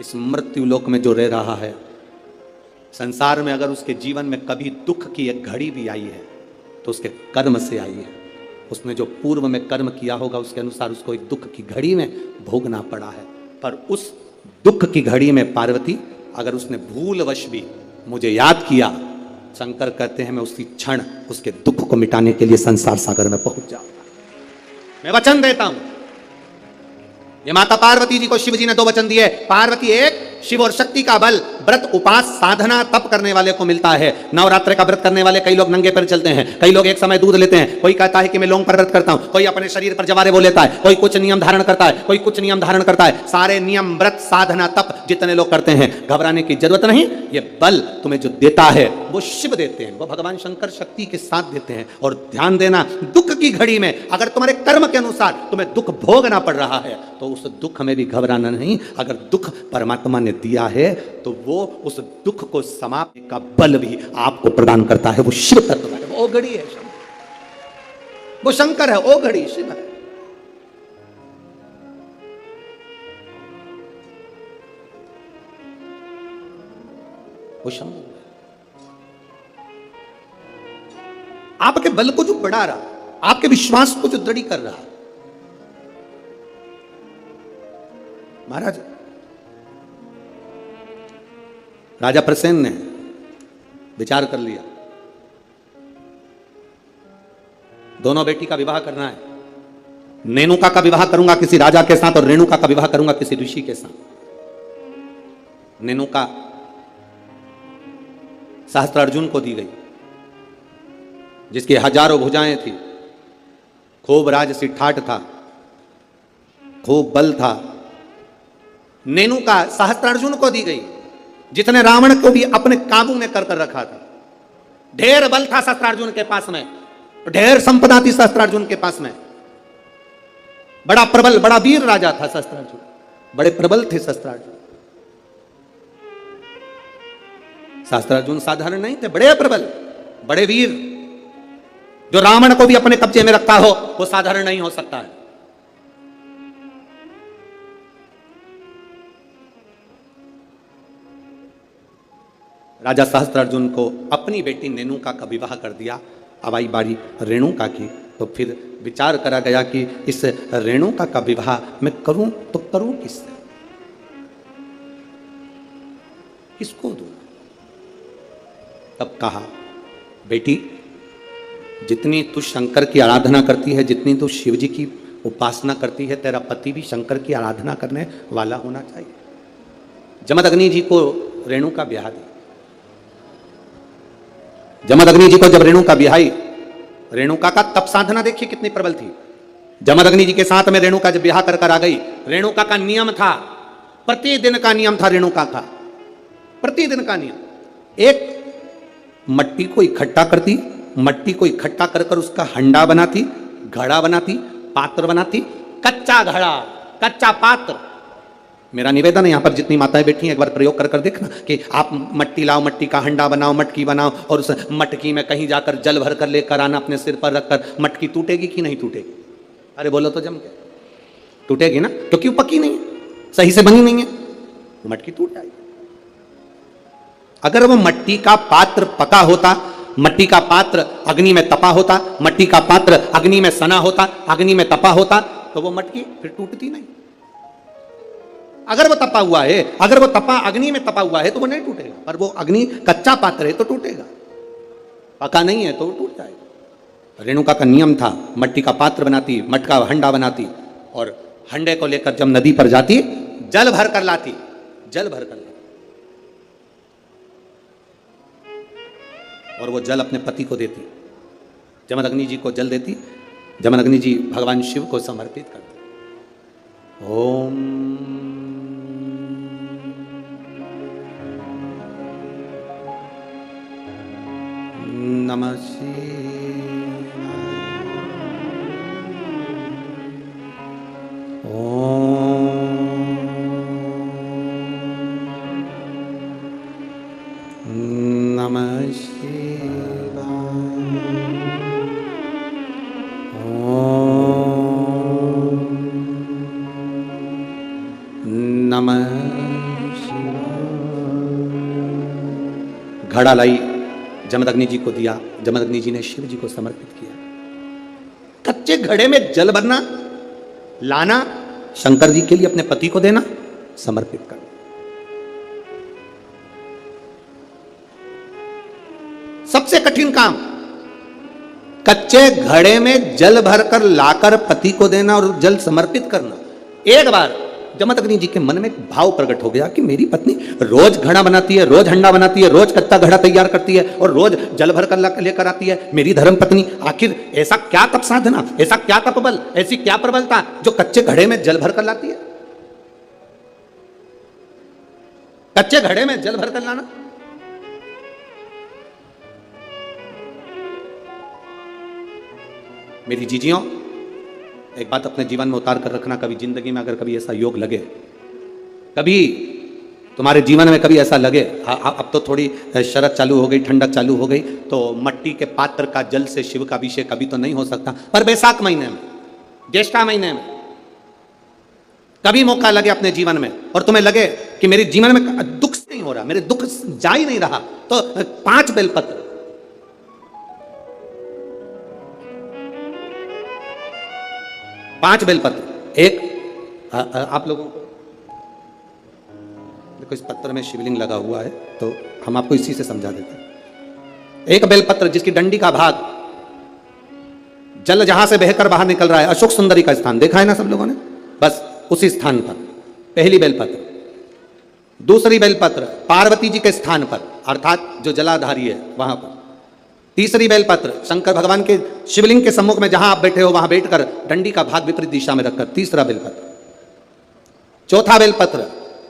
इस मृत्यु लोक में जो रह रहा है, संसार में अगर उसके जीवन में कभी दुख की एक घड़ी भी आई है तो उसके कर्म से आई है। उसने जो पूर्व में कर्म किया होगा उसके अनुसार उसको एक दुख की घड़ी में भोगना पड़ा है। पर उस दुख की घड़ी में पार्वती, अगर उसने भूलवश भी मुझे याद किया, शंकर कहते हैं मैं उसी क्षण उसके दुख को मिटाने के लिए संसार सागर में पहुंच जाऊंगा। मैं वचन देता हूं। ये माता पार्वती जी को शिव जी ने 2 वचन दिए। पार्वती एक, शिव और शक्ति का बल व्रत उपास साधना तप करने वाले को मिलता है। नवरात्र का व्रत करने वाले कई लोग नंगे पैर चलते हैं, कई लोग एक समय दूध लेते हैं, कोई कहता है कि मैं लौंग पर व्रत करता हूं, कोई अपने शरीर पर जवारे वो लेता है, कोई कुछ नियम धारण करता है, कोई कुछ नियम धारण करता है। सारे नियम व्रत साधना तप जितने लोग करते हैं, घबराने की जरूरत नहीं। ये बल तुम्हें जो देता है वो शिव देते हैं, वो भगवान शंकर शक्ति के साथ देते हैं। और ध्यान देना, दुख की घड़ी में अगर तुम्हारे कर्म के अनुसार तुम्हें दुख भोगना पड़ रहा है तो उस दुख में भी घबराना नहीं। अगर दुख परमात्मा ने दिया है तो वो उस दुख को समाप्ति का बल भी आपको प्रदान करता है। वो शिव तत्व है, वो घड़ी है, वो शंकर है, वो घड़ी शिव है। वो शंकर आपके बल को जो बढ़ा रहा, आपके विश्वास को जो दृढ़ कर रहा। महाराज राजा प्रसेन ने विचार कर लिया, दोनों बेटी का विवाह करना है। नेनुका का विवाह करूंगा किसी राजा के साथ और रेणुका का विवाह करूंगा किसी ऋषि के साथ। नेनुका सहस्त्रार्जुन को दी गई, जिसकी हजारों भुजाएं थी, खूब राजसी ठाठ था, खूब बल था। नेनुका सहस्त्रार्जुन को दी गई, जितने रावण को भी अपने काबू में कर रखा था। ढेर बल था सहस्त्रार्जुन के पास में, ढेर संपदा थी सहस्त्रार्जुन के पास में। बड़ा प्रबल, बड़ा वीर राजा था सहस्त्रार्जुन, बड़े प्रबल थे सहस्त्रार्जुन। सहस्त्रार्जुन साधारण नहीं थे, बड़े प्रबल, बड़े वीर। जो रावण को भी अपने कब्जे में रखता हो वो साधारण नहीं हो सकता है। राजा सहस्त्रार्जुन को अपनी बेटी नेनुका का विवाह कर दिया। अब आई बारी रेणुका की, तो फिर विचार करा गया कि इस रेणुका का विवाह मैं करूं तो करूं किससे, किसको दूं। तब कहा, बेटी जितनी तू शंकर की आराधना करती है, जितनी तू शिव जी की उपासना करती है, तेरा पति भी शंकर की आराधना करने वाला होना चाहिए। जमदग्नि जी को रेणुका ब्याह दी। जमदग्नि जी को जब रेणुका ब्याही, रेणुका का तप साधना देखिए कितनी प्रबल थी। जमदग्नि जी के साथ में रेणुका जब ब्याह कर आ गई, रेणुका का नियम था, प्रतिदिन का नियम था रेणुका का, प्रतिदिन का नियम। एक मट्टी को इकट्ठा करती, मट्टी को इकट्ठा कर कर उसका हंडा बनाती, घड़ा बनाती, पात्र बनाती, कच्चा घड़ा, कच्चा पात्र। मेरा निवेदन है यहां पर जितनी माताएं बैठी हैं, एक बार प्रयोग कर कर देखना कि आप मट्टी लाओ, मट्टी का हंडा बनाओ, मटकी बनाओ और उस मटकी में कहीं जाकर जल भर कर लेकर आना, अपने सिर पर रखकर। मटकी टूटेगी कि नहीं टूटेगी? अरे बोलो तो जम के टूटेगी ना, क्योंकि वो पकी नहीं है, सही से बनी नहीं है, वो मटकी टूट जाएगी। अगर वो मट्टी का पात्र पका होता, मट्टी का पात्र अग्नि में तपा होता, मट्टी का पात्र अग्नि में सना होता, अग्नि में तपा होता, तो वो मटकी फिर टूटती नहीं। अगर वो तपा हुआ है, अगर वो तपा अग्नि में तपा हुआ है तो वो नहीं टूटेगा, पर वो अग्नि कच्चा पात्र है तो टूटेगा, पका नहीं है तो वो टूट जाएगा। रेणुका का नियम था, मट्टी का पात्र बनाती, मटका हंडा बनाती और हंडे को लेकर जब नदी पर जाती, जल भर कर लाती, जल भर कर लाती और वो जल अपने पति को देती। जमदग्नि जी को जल देती, जमदग्नि जी भगवान शिव को समर्पित करते। ओम नमः शिवाय। ओम नमः शिवाय। ओम नमः घड़ा लाई, जमदग्नि जी को दिया, जमदग्नि जी ने शिव जी को समर्पित किया। कच्चे घड़े में जल भरना, लाना, शंकर जी के लिए अपने पति को देना, समर्पित करना। सबसे कठिन काम कच्चे घड़े में जल भरकर लाकर पति को देना और जल समर्पित करना। एक बार जमदग्नि जी के मन में एक भाव प्रकट हो गया कि मेरी पत्नी रोज घड़ा बनाती है, रोज हंडा बनाती है, रोज कच्चा घड़ा तैयार करती है और रोज जल भर कर लेकर आती है। मेरी धर्म पत्नी, आखिर ऐसा क्या तप साधना, ऐसा क्या तप बल, ऐसी क्या प्रबलता जो कच्चे घड़े में जल भर कर लाती है? कच्चे घड़े में जल भर कर लाना। मेरी जीजियों, एक बात अपने जीवन में उतार कर रखना, कभी जिंदगी में अगर कभी ऐसा योग लगे, कभी तुम्हारे जीवन में कभी ऐसा लगे, अब तो थोड़ी शरद चालू हो गई, ठंडक चालू हो गई, तो मट्टी के पात्र का जल से शिव का अभिषेक कभी तो नहीं हो सकता, पर बैसाख महीने में, ज्येष्ठा महीने में कभी मौका लगे अपने जीवन में और तुम्हें लगे कि मेरे जीवन में दुख नहीं हो रहा, मेरे दुख जा ही नहीं रहा, तो 5 बेलपत्र, 5 बेलपत्र। एक आप लोगों को देखो, इस पत्र में शिवलिंग लगा हुआ है तो हम आपको इसी से समझा देते हैं। एक बेलपत्र जिसकी डंडी का भाग जल जहां से बहकर बाहर निकल रहा है, अशोक सुंदरी का स्थान देखा है ना सब लोगों ने, बस उसी स्थान पर पहली बेलपत्र। दूसरी बेलपत्र पार्वती जी के स्थान पर, अर्थात जो जलाधारी है वहां पर। तीसरी बेलपत्र शंकर भगवान के शिवलिंग के सम्मुख में जहां आप बैठे हो वहां बैठकर डंडी का भाग विपरीत दिशा में रखकर, तीसरा बेलपत्र। चौथा बेलपत्र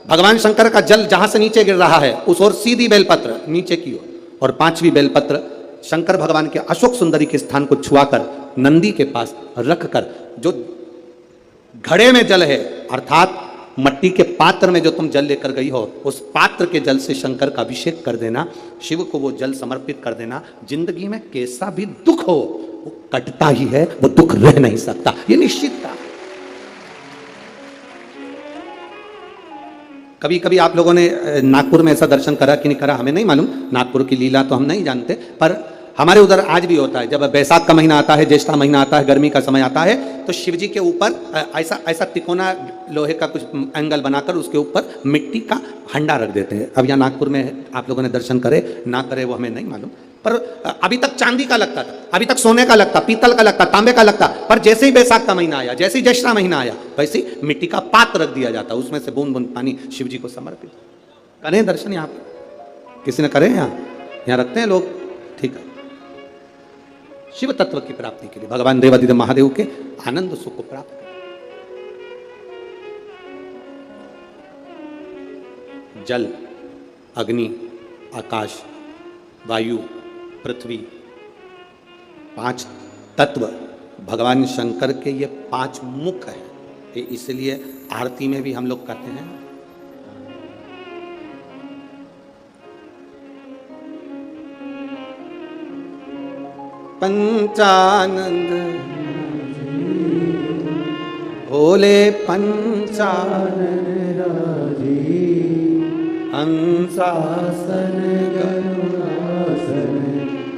भगवान शंकर का जल जहां से नीचे गिर रहा है उस ओर सीधी बेलपत्र नीचे की ओर। और 5वीं बेलपत्र शंकर भगवान के अशोक सुंदरी के स्थान को छुआकर नंदी के पास रखकर, जो घड़े में जल है अर्थात मट्टी के पात्र में जो तुम जल लेकर गई हो, उस पात्र के जल से शंकर का अभिषेक कर देना, शिव को वो जल समर्पित कर देना। जिंदगी में कैसा भी दुख हो वो कटता ही है, वो दुख रह नहीं सकता, ये निश्चित था। कभी कभी आप लोगों ने नागपुर में ऐसा दर्शन करा कि नहीं करा हमें नहीं मालूम, नागपुर की लीला तो हम नहीं जानते, पर हमारे उधर आज भी होता है। जब बैसाख का महीना आता है, ज्येष्ठा महीना आता है, गर्मी का समय आता है, तो शिव जी के ऊपर ऐसा तिकोना लोहे का कुछ एंगल बनाकर उसके ऊपर मिट्टी का हंडा रख देते हैं। अब यहाँ नागपुर में आप लोगों ने दर्शन करे ना करे वो हमें नहीं मालूम, पर अभी तक चांदी का लगता था, अभी तक सोने का लगता, पीतल का लगता, तांबे का लगता, पर जैसे ही बैसाख का महीना आया, जैसे ही ज्येष्ठा महीना आया, वैसे ही मिट्टी का पात्र रख दिया जाता, उसमें से बूंद बूंद पानी शिव जी को समर्पित। करें दर्शन यहाँ पर, किसी ने करे यहाँ रखते हैं लोग, ठीक है। शिव तत्व की प्राप्ति के लिए भगवान देवादिदेव महादेव के आनंद सुख को प्राप्त करें। जल, अग्नि, आकाश, वायु, पृथ्वी, 5 तत्व भगवान शंकर के ये 5 मुख हैं। इसलिए आरती में भी हम लोग कहते हैं पंचानंद भोले पंचानन हंसासन गरुड़ासन,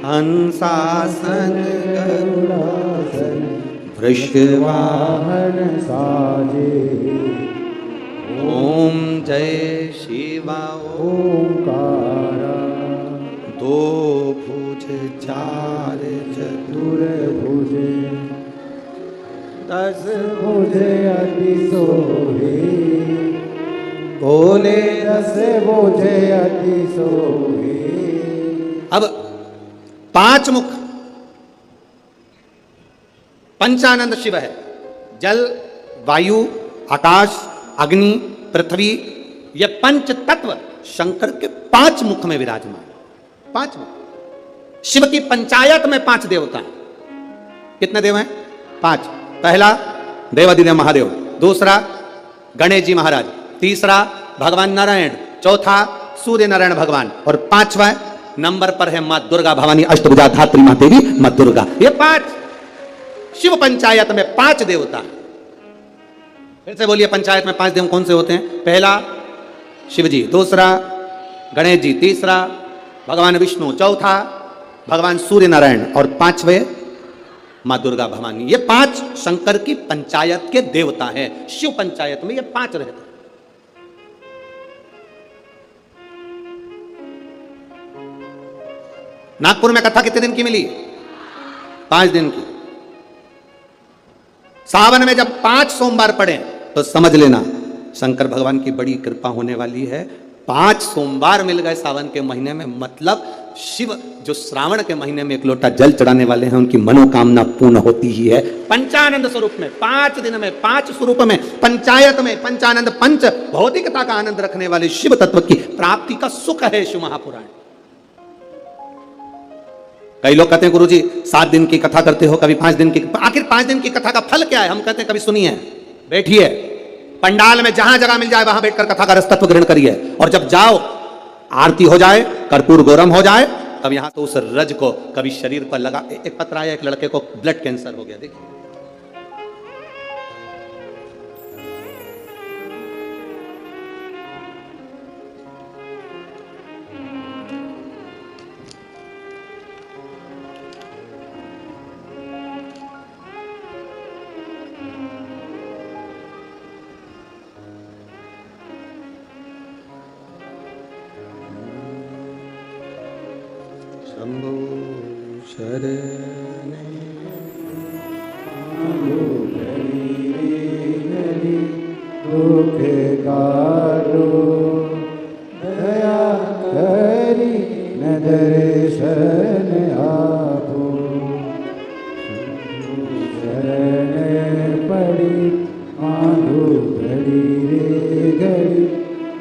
हंसासन गरुड़ासन, वृषवाहन साजे, ओम जय शिवा ओंकारा, 2 भुज 4 चतुर्भुज, 10 भुज अति शोभे, भोले 10 भुज अति शोभे। अब 5 मुख पंचानंद शिव है। जल, वायु, आकाश, अग्नि, पृथ्वी, ये 5 तत्व शंकर के 5 मुख में विराजमान। 5 मुख। शिव की पंचायत में 5 देवता हैं। कितने देव हैं? 5। पहला देवादिदेव महादेव, दूसरा गणेश जी महाराज, तीसरा भगवान नारायण, चौथा सूर्य नारायण भगवान, और 5वां नंबर पर है मां दुर्गा भवानी अष्टभुजा धात्री मां देवी मां दुर्गा। ये 5 शिव पंचायत में 5 देवता। फिर से बोलिए, पंचायत में 5 देव कौन से होते हैं? पहला शिव जी, दूसरा गणेश जी, तीसरा भगवान विष्णु, चौथा भगवान सूर्य नारायण और पांचवें मां दुर्गा भवानी। ये 5 शंकर की पंचायत के देवता हैं। शिव पंचायत में ये 5 रहते हैं। नागपुर में कथा कितने दिन की मिली? 5 दिन की। सावन में जब 5 सोमवार पड़े तो समझ लेना शंकर भगवान की बड़ी कृपा होने वाली है। 5 सोमवार मिल गए सावन के महीने में, मतलब शिव जो श्रावण के महीने में 1 लोटा जल चढ़ाने वाले हैं उनकी मनोकामना पूर्ण होती ही है। पंचानंद स्वरूप में 5 दिन में 5 स्वरूप में पंचायत में पंचानंद पंच भौतिकता का आनंद रखने वाले शिव तत्व की प्राप्ति का सुख है शिव महापुराण। कई लोग कहते हैं गुरुजी 7 दिन की कथा करते हो, कभी 5 दिन की। आखिर 5 दिन की कथा का फल क्या है? हम कहते हैं कभी सुनिए, बैठिए पंडाल में, जहां जगह मिल जाए वहां बैठकर कथा का रसतत्व ग्रहण करिए, और जब जाओ आरती हो जाए, कर्पूर गौरम हो जाए, तब यहां तो उस रज को कभी शरीर पर लगा। एक पत्र आया, एक लड़के को ब्लड कैंसर हो गया, देखिए शंभो शरणे दुख काटो दया करी न दर्शन आपो शरण पड़ी मांगो घड़ी रे घड़ी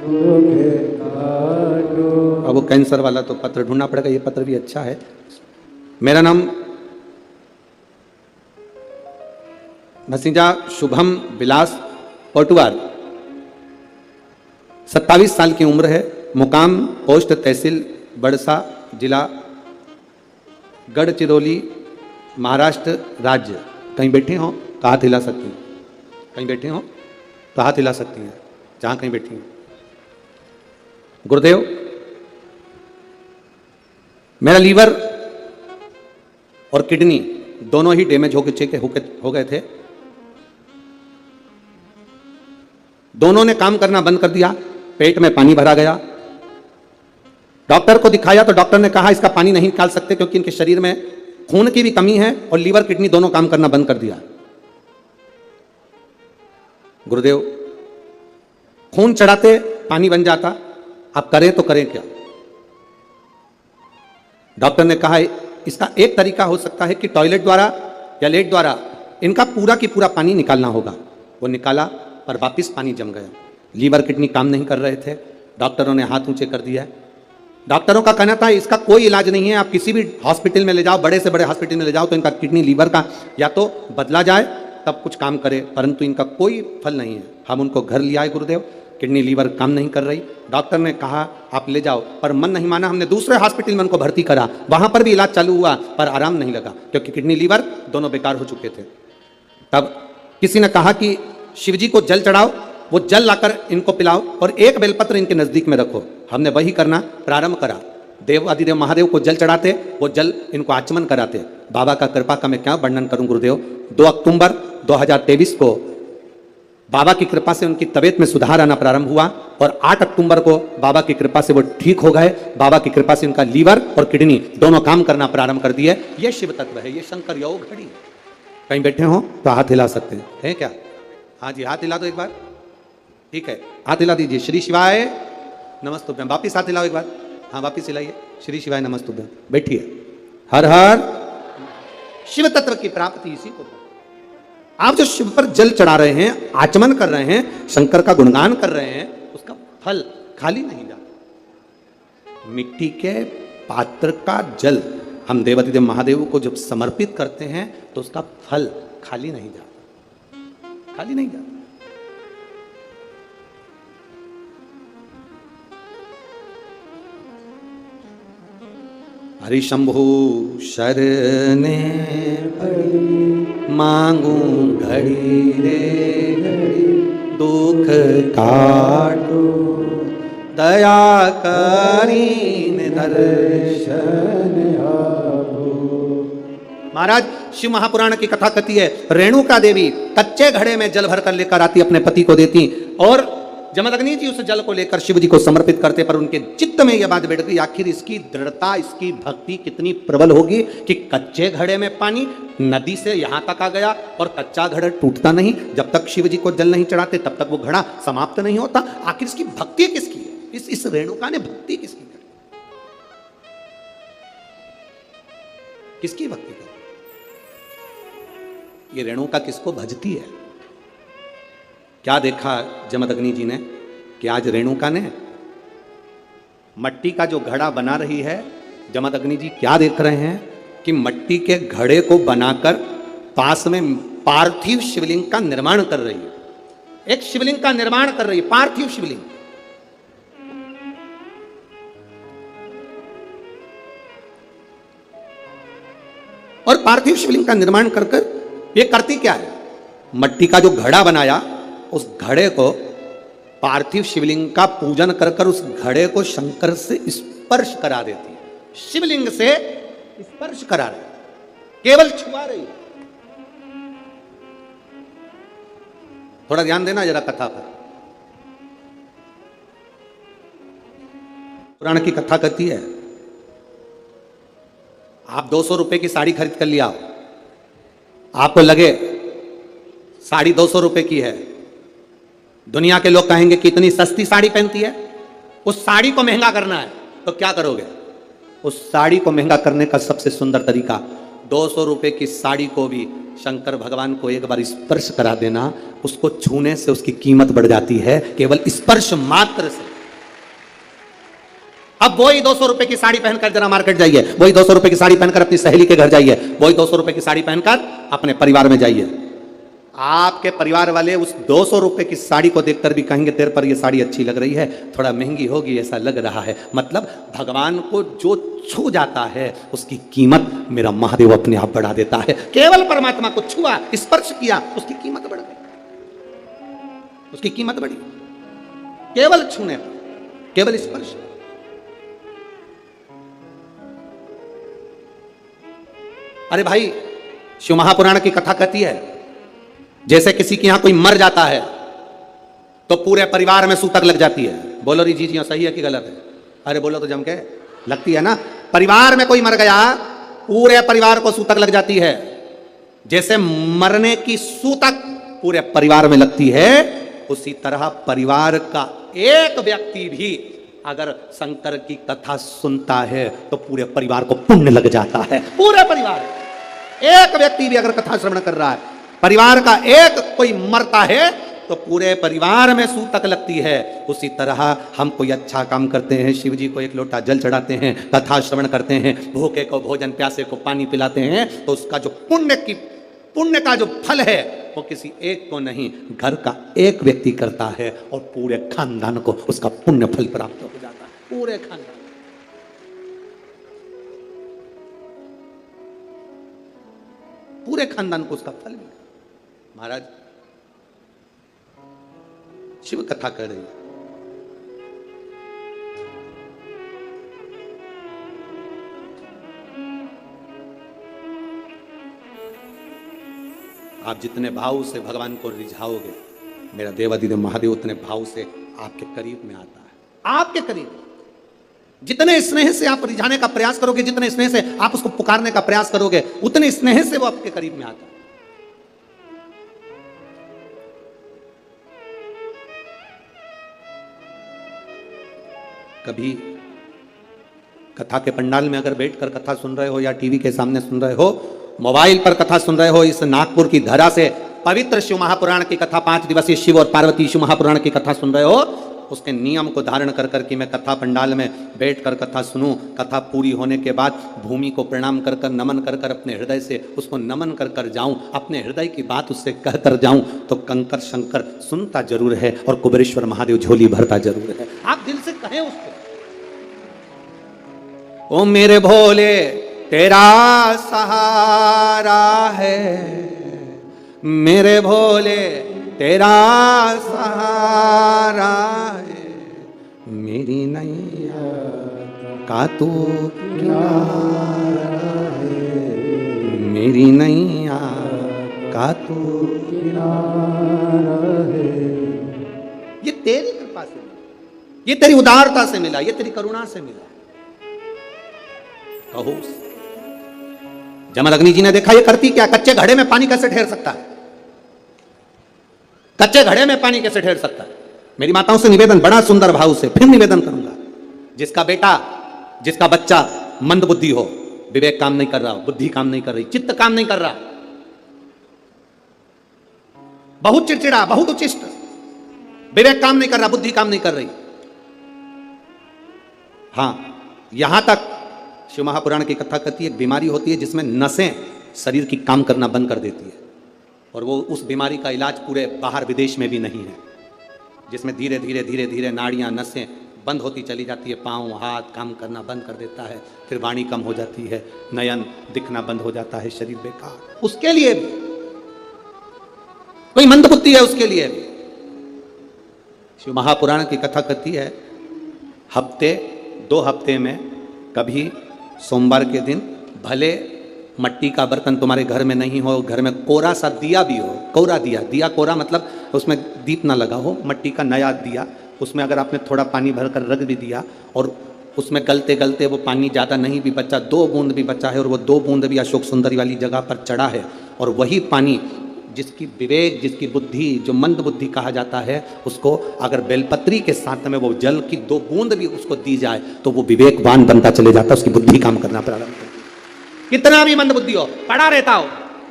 दुख काटो। अब वो कैंसर वाला तो पत्र ढूंढना पड़ेगा, ये पत्र भी अच्छा है। मेरा नाम भसीजा शुभम विलास पटुआर, 27 साल की उम्र है, मुकाम पोस्ट तहसील बड़सा, जिला गढ़चिरौली, महाराष्ट्र राज्य। कहीं बैठे हो तो हाथ हिला सकती हैं, कहीं बैठे हो तो हाथ हिला सकती हैं, जहां कहीं बैठी हैं। गुरुदेव, मेरा लीवर और किडनी दोनों ही डैमेज हो गए थे। दोनों ने काम करना बंद कर दिया, पेट में पानी भरा गया। डॉक्टर को दिखाया तो डॉक्टर ने कहा इसका पानी नहीं निकाल सकते क्योंकि इनके शरीर में खून की भी कमी है और लीवर किडनी दोनों काम करना बंद कर दिया। गुरुदेव, खून चढ़ाते पानी बन जाता, आप करें तो करें क्या? डॉक्टर ने कहा इसका एक तरीका हो सकता है कि टॉयलेट द्वारा या लेट द्वारा इनका पूरा की पूरा पानी निकालना होगा। वो निकाला पर वापस पानी जम गया। लीवर किडनी काम नहीं कर रहे थे, डॉक्टरों ने हाथ ऊंचे कर दिया। डॉक्टरों का कहना था इसका कोई इलाज नहीं है, आप किसी भी हॉस्पिटल में ले जाओ, बड़े से बड़े हॉस्पिटल में ले जाओ तो इनका किडनी लीवर का या तो बदला जाए तब कुछ काम करे, परंतु इनका कोई फल नहीं है। हम उनको घर ले आए गुरुदेव, किडनी लीवर काम नहीं कर रही। डॉक्टर ने कहा आप ले जाओ, पर मन नहीं माना। हमने दूसरे हॉस्पिटल में उनको भर्ती करा, वहां पर भी इलाज चालू हुआ पर आराम नहीं लगा क्योंकि किडनी लीवर दोनों बेकार हो चुके थे। तब किसी ने कहा कि शिवजी को जल चढ़ाओ, वो जल लाकर इनको पिलाओ और एक बेलपत्र इनके नजदीक में रखो। हमने वही करना प्रारंभ करा। देवादिदेव महादेव को जल चढ़ाते, वो जल इनको आचमन कराते। बाबा का कृपा का मैं क्या वर्णन करूं गुरुदेव। 2 अक्टूबर 2023 को बाबा की कृपा से उनकी तबीयत में सुधार आना प्रारंभ हुआ और 8 अक्टूबर को बाबा की कृपा से वो ठीक हो गए। बाबा की कृपा से उनका लीवर और किडनी दोनों काम करना प्रारंभ कर दिए। ये शिव तत्व है, ये शंकर योग घड़ी। कहीं बैठे हो तो हाथ हिला सकते हैं क्या? हाँ जी, हाथ हिला दो एक बार, ठीक है, हाथ हिला दीजिए। श्री शिवाय नमस्तुभ्यम। वापिस हाथ हिलाओ एक बार, हाँ वापिस हिलाइए। श्री शिवाय नमस्तुभ्यम। बैठिए। हर हर शिव तत्व की प्राप्ति इसी को। आप जो शिव पर जल चढ़ा रहे हैं, आचमन कर रहे हैं, शंकर का गुणगान कर रहे हैं, उसका फल खाली नहीं जाता। मिट्टी के पात्र का जल हम देवादिदेव महादेव को जब समर्पित करते हैं तो उसका फल खाली नहीं जाता, खाली नहीं जाता। हरि शंभु शरणे पड़ी मांगू घड़ी रे घड़ी दुख काटो दया करीन दर्शन आपो। महाराज शिव महापुराण की कथा कहती है रेणुका देवी कच्चे घड़े में जल भर कर लेकर आती, अपने पति को देती और जमदग्नि जी उस जल को लेकर शिव जी को समर्पित करते, पर उनके चित्त में यह बात बैठ गई आखिर इसकी दृढ़ता, इसकी भक्ति कितनी प्रबल होगी कि कच्चे घड़े में पानी नदी से यहां तक आ गया और कच्चा घड़ा टूटता नहीं, जब तक शिव जी को जल नहीं चढ़ाते तब तक वो घड़ा समाप्त नहीं होता। आखिर इसकी भक्ति किसकी है? इस रेणुका ने भक्ति किसकी करी? किसकी भक्ति करी? ये रेणुका किसको भजती है? क्या देखा जमदग्नि जी ने कि आज रेणुका ने मट्टी का जो घड़ा बना रही है, जमदग्नि जी क्या देख रहे हैं कि मट्टी के घड़े को बनाकर पास में पार्थिव शिवलिंग का निर्माण कर रही है। एक शिवलिंग का निर्माण कर रही है, पार्थिव शिवलिंग। और पार्थिव शिवलिंग का निर्माण कर कर ये करती क्या है? मट्टी का जो घड़ा बनाया उस घड़े को पार्थिव शिवलिंग का पूजन कर कर उस घड़े को शंकर से स्पर्श करा देती है। शिवलिंग से स्पर्श करा रही, केवल छुआ रही। थोड़ा ध्यान देना जरा कथा पर। पुराण की कथा कहती है आप 200 रुपए की साड़ी खरीद कर लिया, आपको लगे साड़ी 200 रुपए की है, दुनिया के लोग कहेंगे कि इतनी सस्ती साड़ी पहनती है, उस साड़ी को महंगा करना है तो क्या करोगे? उस साड़ी को महंगा करने का सबसे सुंदर तरीका 200 रुपए की साड़ी को भी शंकर भगवान को एक बार स्पर्श करा देना, उसको छूने से उसकी कीमत बढ़ जाती है, केवल स्पर्श मात्र से। अब वही 200 रुपए की साड़ी पहनकर जरा मार्केट जाइए, वही 200 रुपए की साड़ी पहनकर अपनी सहेली के घर जाइए, वही 200 रुपए की साड़ी पहनकर अपने परिवार में जाइए। आपके परिवार वाले उस 200 रुपए की साड़ी को देखकर भी कहेंगे तेरे पर ये साड़ी अच्छी लग रही है, थोड़ा महंगी होगी ऐसा लग रहा है। मतलब भगवान को जो छू जाता है उसकी कीमत मेरा महादेव अपने आप बढ़ा देता है। केवल परमात्मा को छुआ, स्पर्श किया, उसकी कीमत बढ़ गई, उसकी कीमत बढ़ी केवल छूने पर, केवल स्पर्श। अरे भाई शिव महापुराण की कथा कहती है जैसे किसी के यहां कोई मर जाता है तो पूरे परिवार में सूतक लग जाती है। बोलो री जी सही है कि गलत है? अरे बोलो तो जम के, लगती है ना। परिवार में कोई मर गया पूरे परिवार को सूतक लग जाती है। जैसे मरने की सूतक पूरे परिवार में लगती है, उसी तरह परिवार का एक व्यक्ति भी अगर शंकर की कथा सुनता है तो पूरे परिवार को पुण्य लग जाता है। पूरे परिवार, एक व्यक्ति भी अगर कथा श्रवण कर रहा है, परिवार का एक कोई मरता है तो पूरे परिवार में सूतक लगती है। उसी तरह हम कोई अच्छा काम करते हैं, शिव जी को एक लोटा जल चढ़ाते हैं, कथा श्रवण करते हैं, भूखे को भोजन, प्यासे को पानी पिलाते हैं, तो उसका जो पुण्य का जो फल है वो किसी एक को नहीं, घर का एक व्यक्ति करता है और पूरे खानदान को उसका पुण्य फल प्राप्त हो जाता है। पूरे खानदान, पूरे खानदान को उसका फल मिला। महाराज शिव कथा कर रही है, आप जितने भाव से भगवान को रिझाओगे, मेरा देवाधिदेव महादेव उतने भाव से आपके करीब में आता है। आपके करीब जितने स्नेह से आप रिझाने का प्रयास करोगे, जितने स्नेह से आप उसको पुकारने का प्रयास करोगे, उतने स्नेह से वो आपके करीब में आता है। कभी कथा के पंडाल में अगर बैठकर कथा सुन रहे हो या टीवी के सामने सुन रहे हो, मोबाइल पर कथा सुन रहे हो, इस नागपुर की धरा से पवित्र शिव महापुराण की कथा, 5 दिवसीय शिव और पार्वती शिव महापुराण की कथा सुन रहे हो, उसके नियम को धारण कर कर कि मैं कथा पंडाल में बैठकर कथा सुनूं, कथा पूरी होने के बाद भूमि को प्रणाम कर कर, नमन कर कर, अपने हृदय से उसको नमन कर कर जाऊं, अपने हृदय की बात उससे कह कर जाऊं, तो कंकर शंकर सुनता जरूर है और कुबेरेश्वर महादेव झोली भरता जरूर है। आप दिल से कहें उसको, ओ मेरे भोले तेरा सहारा है, मेरे भोले तेरा सहारा है, मेरी नैया का तू किनारा है, मेरी नैया का तू किनारा है। ये तेरी कृपा से मिला, ये तेरी उदारता से मिला, ये तेरी करुणा से मिला। कहो जमदग्नि जी ने देखा ये करती क्या, कच्चे घड़े में पानी कैसे ठहर सकता है, कच्चे घड़े में पानी कैसे ठहर सकता है। मेरी माताओं से निवेदन, बड़ा सुंदर भाव से फिर निवेदन करूंगा, जिसका बेटा जिसका बच्चा मंद बुद्धि हो, विवेक काम नहीं कर रहा, बुद्धि काम नहीं कर रही, चित्त काम नहीं कर रहा, बहुत चिड़चिड़ा, बहुत उचिष्ट, विवेक काम नहीं कर रहा, बुद्धि काम नहीं कर रही। हां, यहां तक शिव महापुराण की कथा कहती है, एक बीमारी होती है जिसमें नसें शरीर की काम करना बंद कर देती है, और वो उस बीमारी का इलाज पूरे बाहर विदेश में भी नहीं है, जिसमें धीरे धीरे धीरे धीरे नाड़ियां नसें बंद होती चली जाती है, पांव हाथ काम करना बंद कर देता है, फिर वाणी कम हो जाती है, नयन दिखना बंद हो जाता है, शरीर बेकार। उसके लिए भी कोई मंद बुद्धि है, उसके लिए भी शिव महापुराण की कथा कहती है, हफ्ते 2 हफ्ते में कभी सोमवार के दिन भले मट्टी का बर्तन तुम्हारे घर में नहीं हो, घर में कोरा सा दिया भी हो, कोरा दिया, दिया कोरा मतलब उसमें दीप ना लगा हो, मट्टी का नया दिया, उसमें अगर आपने थोड़ा पानी भरकर रख भी दिया और उसमें गलते गलते वो पानी ज़्यादा नहीं भी बचा, 2 बूंद भी बचा है, और वो 2 बूंद भी अशोक सुंदरी वाली जगह पर चढ़ा है, और वही पानी जिसकी विवेक, जिसकी बुद्धि, जो मंद बुद्धि कहा जाता है, उसको अगर बेलपत्री के साथ में वो जल की 2 बूंद भी उसको दी जाए तो वो विवेकवान बनता चले जाता है, उसकी बुद्धि काम करना प्रारंभ करती है। कितना भी मंद बुद्धि हो, पड़ा रहता हो,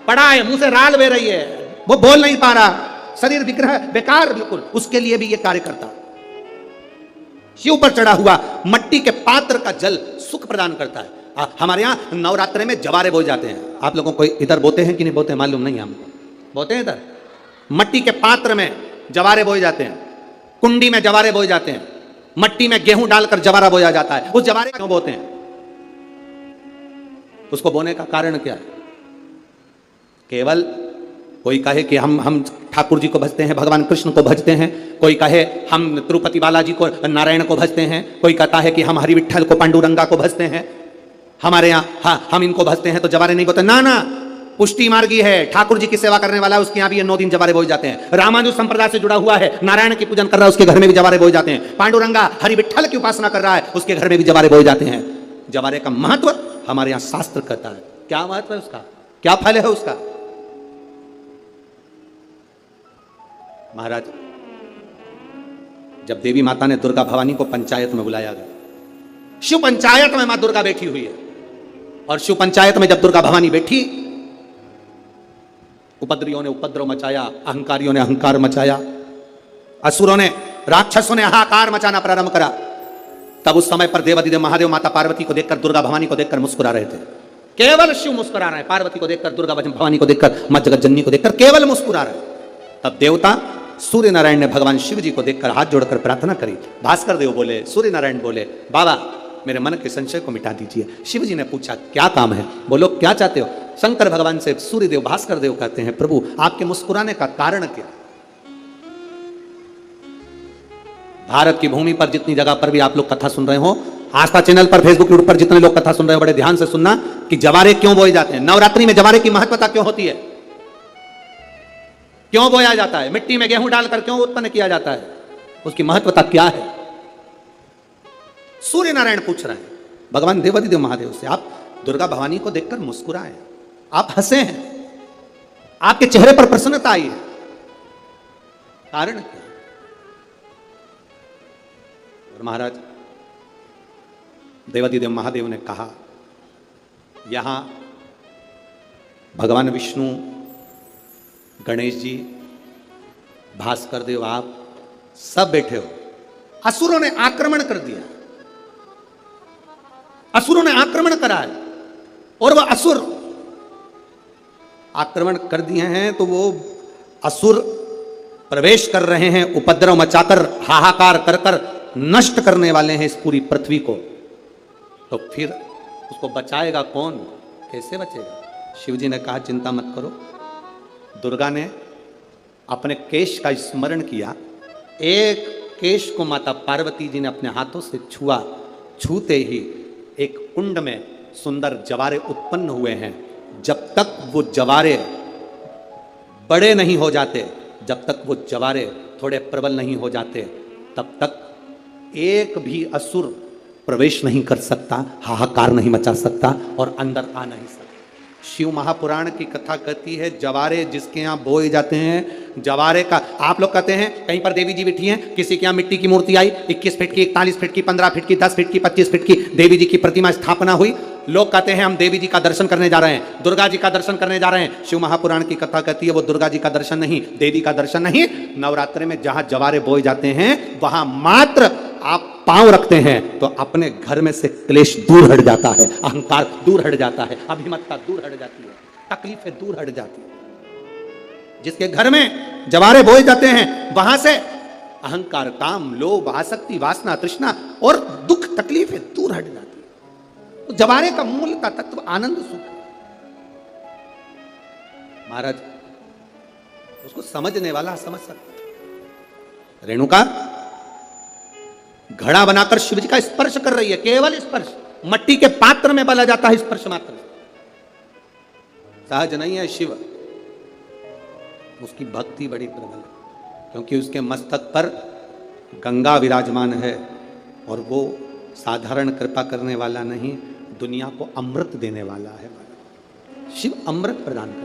पड़ा है, मुंह से राल बह रही है, वो बोल नहीं पा रहा, शरीर विग्रह बेकार बिल्कुल, उसके लिए भी ये कार्य करता। शिव पर चढ़ा हुआ मट्टी के पात्र का जल सुख प्रदान करता है। हमारे यहाँ नवरात्रे में जवारे बोए जाते हैं, आप लोगों को इधर बोते हैं कि नहीं बोते मालूम नहीं, हमको बोते हैं इधर, मट्टी के पात्र में जवारे बोए जाते हैं, कुंडी में जवारे बोए जाते हैं, मट्टी में गेहूं डालकर जवारा बोया जाता है। उस जवारे क्यों बोते हैं, उसको बोने का कारण क्या है? केवल कोई कहे कि हम ठाकुर जी को भजते हैं, भगवान कृष्ण को भजते हैं, कोई कहे हम तिरुपति बालाजी को, नारायण को भजते हैं, कोई कहता है कि हम हरि विठल को, पांडुरंगा को भजते हैं, हमारे यहाँ हम इनको भजते हैं तो जवारे नहीं बोते। ना ना, पुष्टि मार्गी है, ठाकुर जी की सेवा करने वाला है, उसके यहाँ भी ये 9 दिन जवारे बोए जाते हैं। रामानुज संप्रदाय से जुड़ा हुआ है, नारायण की पूजन कर रहा है, उसके घर में भी जवारे बोए जाते हैं। पांडुरंगा हरि विठल की उपासना कर रहा है, उसके घर में भी जवारे बोए जाते हैं। जवारे का महत्व हमारे यहाँ शास्त्र कहता है। क्या महत्व है उसका, क्या फल है उसका? महाराज, जब देवी माता ने दुर्गा भवानी को पंचायत में बुलाया गया, शिव पंचायत में मां दुर्गा बैठी हुई है, और शिव पंचायत में जब दुर्गा भवानी बैठी, उपद्रवियों ने उपद्रव मचाया, अहंकारियों ने अहंकार मचाया, असुरों ने, राक्षसों ने हाहाकार मचाना प्रारंभ करा। तब उस समय पर देवाधिदेव महादेव माता पार्वती को देखकर, दुर्गा भवानी को देखकर मुस्कुरा रहे थे। केवल शिव मुस्कुरा रहे हैं, पार्वती को देखकर, दुर्गा भवानी को देखकर, मां जगत जननी को देखकर केवल मुस्कुरा रहे। तब देवता सूर्य नारायण ने भगवान शिव जी को देखकर हाथ जोड़कर प्रार्थना करी। भास्कर देव बोले, सूर्य नारायण बोले, बाबा मेरे मन के संशय को मिटा दीजिए। शिव जी ने पूछा क्या काम है, बोलो क्या चाहते हो? शंकर भगवान से सूर्य देव, भास्कर देव कहते हैं, प्रभु आपके मुस्कुराने का कारण क्या? भारत की भूमि पर जितनी जगह पर भी आप लोग कथा सुन रहे हो, आस्था चैनल पर, फेसबुक यूट्यूब पर जितने लोग कथा सुन रहे हो, बड़े ध्यान से सुनना कि जवारे क्यों बोए जाते हैं। नवरात्रि में जवारे की महत्वता क्यों होती है, क्यों बोया जाता है, मिट्टी में गेहूं डालकर क्यों उत्पन्न किया जाता है, उसकी महत्वता क्या है? सूर्य नारायण पूछ रहे हैं भगवान देवाधिदेव महादेव से, आप दुर्गा भवानी को देखकर मुस्कुराए, आप हंसे हैं, आपके चेहरे पर प्रसन्नता आई है, कारण क्या? और महाराज देवाधिदेव महादेव ने कहा, यहां भगवान विष्णु, गणेश जी, भास्कर देव, आप सब बैठे हो। असुरों ने आक्रमण कर दिया, असुरों ने आक्रमण करा है, और वह असुर आक्रमण कर दिए हैं तो वो असुर प्रवेश कर रहे हैं, उपद्रव मचाकर, हाहाकार कर कर नष्ट करने वाले हैं इस पूरी पृथ्वी को। तो फिर उसको बचाएगा कौन, कैसे बचेगा? शिव जी ने कहा चिंता मत करो। दुर्गा ने अपने केश का स्मरण किया, एक केश को माता पार्वती जी ने अपने हाथों से छुआ। छूते ही एक कुंड में सुंदर जवारे उत्पन्न हुए हैं। जब तक वो जवारे बड़े नहीं हो जाते, जब तक वो जवारे थोड़े प्रबल नहीं हो जाते, तब तक एक भी असुर प्रवेश नहीं कर सकता, हाहाकार नहीं मचा सकता और अंदर आ नहीं सकता। शिव महापुराण की कथा कहती है, जवारे जिसके यहाँ बोए जाते हैं, जवारे का आप लोग कहते हैं कहीं पर देवी जी बैठी हैं, किसी के यहाँ मिट्टी की मूर्ति आई, 21 फीट की, 41 फीट की, 15 फीट की, 10 फीट की, 25 फीट की देवी जी की प्रतिमा स्थापना हुई। लोग कहते हैं हम देवी जी का दर्शन करने जा रहे हैं, दुर्गा जी का दर्शन करने जा रहे हैं। शिव महापुराण की कथा कहती है वो दुर्गा जी का दर्शन नहीं, देवी का दर्शन नहीं। नवरात्रि में जहां जवारे बोए जाते हैं वहां मात्र आप पांव रखते हैं तो अपने घर में से क्लेश दूर हट जाता है, अहंकार दूर हट जाता है, अभिमतता दूर हट जाती है, तकलीफें दूर हट जाती है। जिसके घर में जवारे बोए जाते हैं वहां से अहंकार, काम, लोभ, आसक्ति, वासना, तृष्णा और दुख तकलीफें दूर हट जाती है। तो जवारे का मूल का तत्व आनंद सुख है। महाराज उसको समझने वाला समझ सकता। रेणुका घड़ा बनाकर शिव जी का स्पर्श कर रही है, केवल स्पर्श, मट्टी के पात्र में बला जाता है स्पर्श मात्र, सहज नहीं है शिव। उसकी भक्ति बड़ी प्रबल है क्योंकि उसके मस्तक पर गंगा विराजमान है और वो साधारण कृपा करने वाला नहीं, दुनिया को अमृत देने वाला है। शिव अमृत प्रदान कर